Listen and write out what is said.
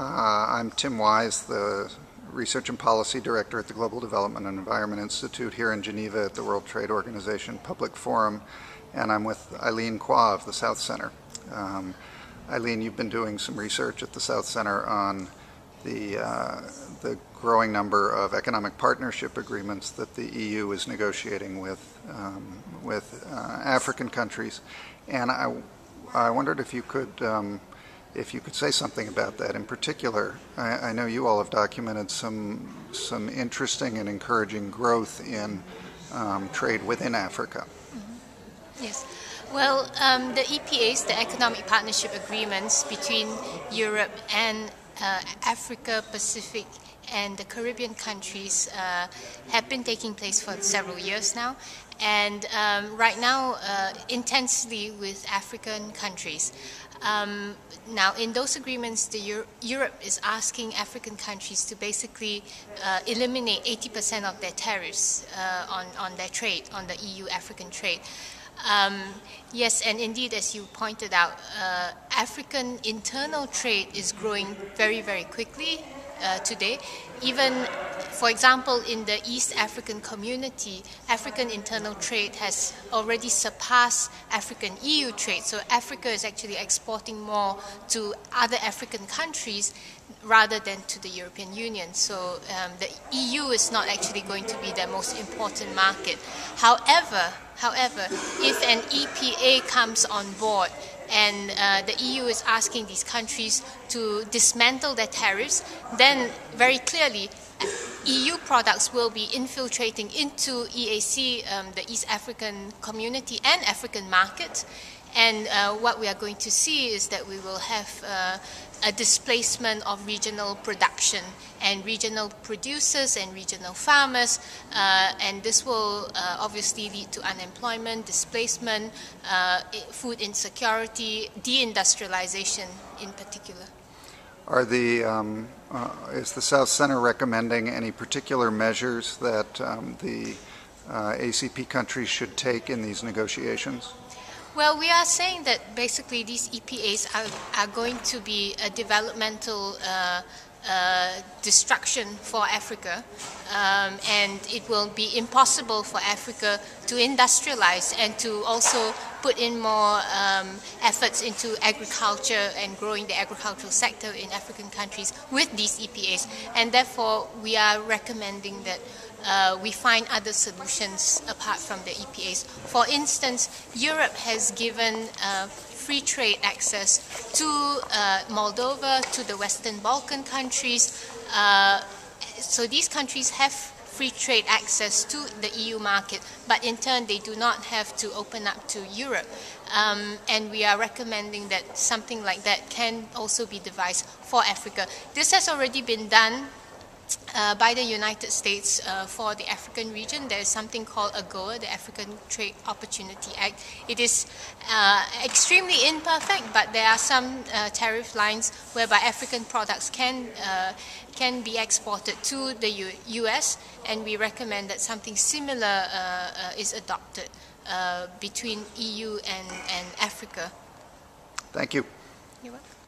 I'm Tim Wise, the Research and Policy Director at the Global Development and Environment Institute here in Geneva at the World Trade Organization Public Forum, and I'm with Aileen Kwa of the South Center. Aileen, you've been doing some research at the South Center on the growing number of economic partnership agreements that the EU is negotiating with African countries, and I wondered if you could say something about that. In particular, I know you all have documented some interesting and encouraging growth in trade within Africa. Mm-hmm. Yes. Well, the EPAs, the Economic Partnership Agreements between Europe and Africa, Pacific, and the Caribbean countries have been taking place for several years now, and right now intensely with African countries. Now, in those agreements, Europe is asking African countries to basically eliminate 80% of their tariffs on their trade, on the EU-African trade. Yes, and indeed, as you pointed out, African internal trade is growing very, very quickly today. Even, for example, in the East African community, African internal trade has already surpassed African EU trade. So Africa is actually exporting more to other African countries rather than to the European Union. So the EU is not actually going to be their most important market. However, if an EPA comes on board and the EU is asking these countries to dismantle their tariffs, then very clearly EU products will be infiltrating into EAC, the East African community and African market. And what we are going to see is that we will have a displacement of regional production and regional producers and regional farmers, and this will obviously lead to unemployment, displacement, food insecurity, deindustrialization in particular. Is the South Center recommending any particular measures that the ACP countries should take in these negotiations? Well, we are saying that basically these EPAs are going to be a developmental destruction for Africa, and it will be impossible for Africa to industrialize and to also put in more efforts into agriculture and growing the agricultural sector in African countries with these EPAs. And therefore, we are recommending that we find other solutions apart from the EPAs. For instance, Europe has given free trade access to Moldova, to the Western Balkan countries. So these countries have free trade access to the EU market, but in turn they do not have to open up to Europe. And we are recommending that something like that can also be devised for Africa. This has already been done by the United States for the African region. There is something called AGOA, the African Trade Opportunity Act. It is extremely imperfect, but there are some tariff lines whereby African products can be exported to the US, and we recommend that something similar is adopted between EU and Africa. Thank you. You're welcome.